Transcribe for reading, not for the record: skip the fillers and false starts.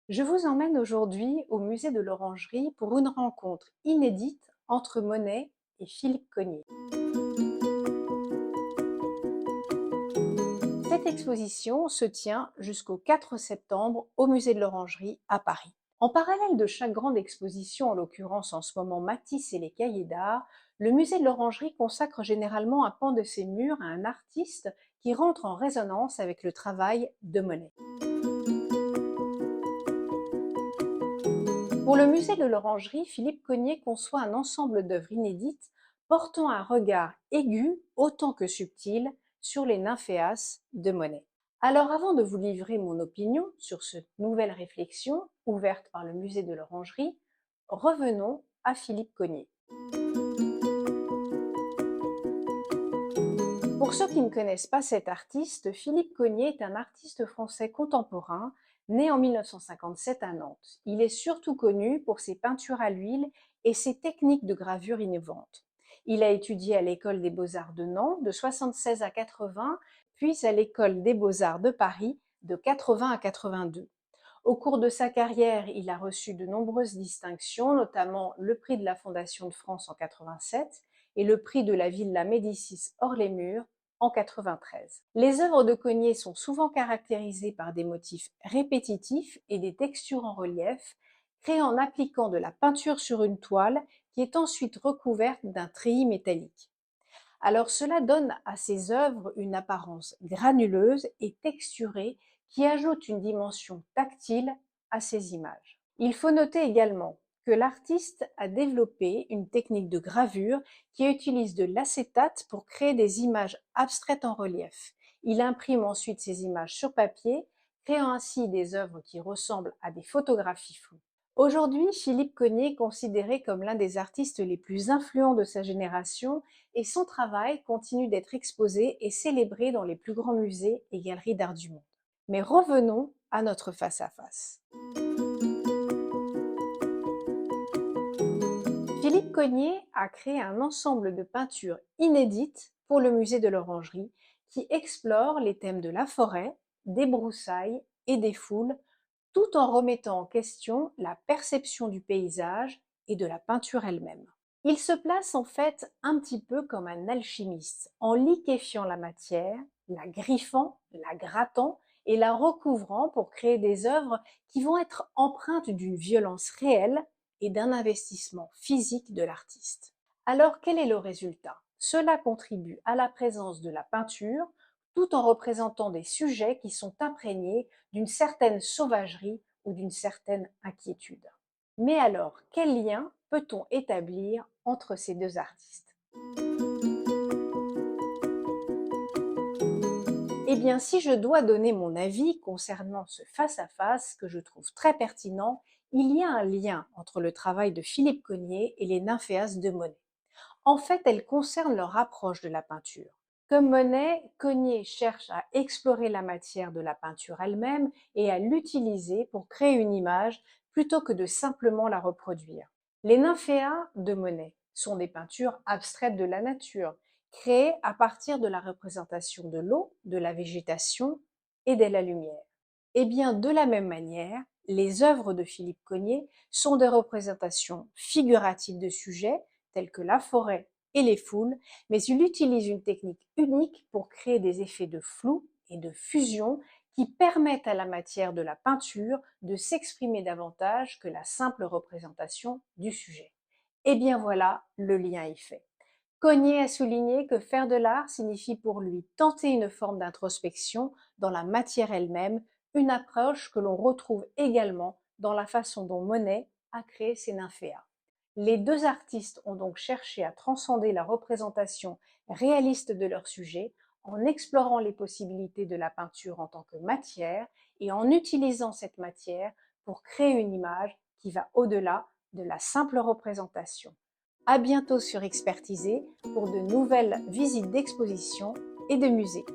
Je vous emmène aujourd'hui au musée de l'Orangerie pour une rencontre inédite entre Monet et Philippe Cogniet. Cette exposition se tient jusqu'au 4 septembre au musée de l'Orangerie à Paris. En parallèle de chaque grande exposition, en l'occurrence en ce moment Matisse et les Cahiers d'art, le musée de l'Orangerie consacre généralement un pan de ses murs à un artiste qui rentre en résonance avec le travail de Monet. Pour le musée de l'Orangerie, Philippe Cogniet conçoit un ensemble d'œuvres inédites portant un regard aigu autant que subtil sur les nymphéas de Monet. Alors avant de vous livrer mon opinion sur cette nouvelle réflexion ouverte par le musée de l'Orangerie, revenons à Philippe Cogniet. Pour ceux qui ne connaissent pas cet artiste, Philippe Cogniet est un artiste français contemporain né en 1957 à Nantes. Il est surtout connu pour ses peintures à l'huile et ses techniques de gravure innovantes. Il a étudié à l'École des Beaux-Arts de Nantes de 76 à 80, puis à l'École des Beaux-Arts de Paris de 80 à 82. Au cours de sa carrière, il a reçu de nombreuses distinctions, notamment le prix de la Fondation de France en 87 et le prix de la Villa Médicis Hors-les-Murs en 93. Les œuvres de Cogniet sont souvent caractérisées par des motifs répétitifs et des textures en relief, créées en appliquant de la peinture sur une toile qui est ensuite recouverte d'un treillis métallique. Alors cela donne à ces œuvres une apparence granuleuse et texturée qui ajoute une dimension tactile à ces images. Il faut noter également que l'artiste a développé une technique de gravure qui utilise de l'acétate pour créer des images abstraites en relief. Il imprime ensuite ces images sur papier, créant ainsi des œuvres qui ressemblent à des photographies floues. Aujourd'hui, Philippe Cogniet est considéré comme l'un des artistes les plus influents de sa génération et son travail continue d'être exposé et célébré dans les plus grands musées et galeries d'art du monde. Mais revenons à notre face-à-face. Philippe Cogniet a créé un ensemble de peintures inédites pour le musée de l'Orangerie qui explore les thèmes de la forêt, des broussailles et des foules, tout en remettant en question la perception du paysage et de la peinture elle-même. Il se place en fait un petit peu comme un alchimiste, en liquéfiant la matière, la griffant, la grattant et la recouvrant pour créer des œuvres qui vont être empreintes d'une violence réelle et d'un investissement physique de l'artiste. Alors quel est le résultat? Cela contribue à la présence de la peinture tout en représentant des sujets qui sont imprégnés d'une certaine sauvagerie ou d'une certaine inquiétude. Mais alors, quel lien peut-on établir entre ces deux artistes? Eh bien, si je dois donner mon avis concernant ce face-à-face que je trouve très pertinent, il y a un lien entre le travail de Philippe Cogniet et les nymphéas de Monet. En fait, elles concernent leur approche de la peinture. Comme Monet, Cogniet cherche à explorer la matière de la peinture elle-même et à l'utiliser pour créer une image plutôt que de simplement la reproduire. Les nymphéas de Monet sont des peintures abstraites de la nature, créées à partir de la représentation de l'eau, de la végétation et de la lumière. Et bien, de la même manière, les œuvres de Philippe Cogniet sont des représentations figuratives de sujets tels que la forêt et les foules, mais il utilise une technique unique pour créer des effets de flou et de fusion qui permettent à la matière de la peinture de s'exprimer davantage que la simple représentation du sujet. Et bien voilà, le lien est fait. Cogniet a souligné que faire de l'art signifie pour lui tenter une forme d'introspection dans la matière elle-même, une approche que l'on retrouve également dans la façon dont Monet a créé ses nymphéas. Les deux artistes ont donc cherché à transcender la représentation réaliste de leur sujet en explorant les possibilités de la peinture en tant que matière et en utilisant cette matière pour créer une image qui va au-delà de la simple représentation. À bientôt sur Expertisé pour de nouvelles visites d'expositions et de musées.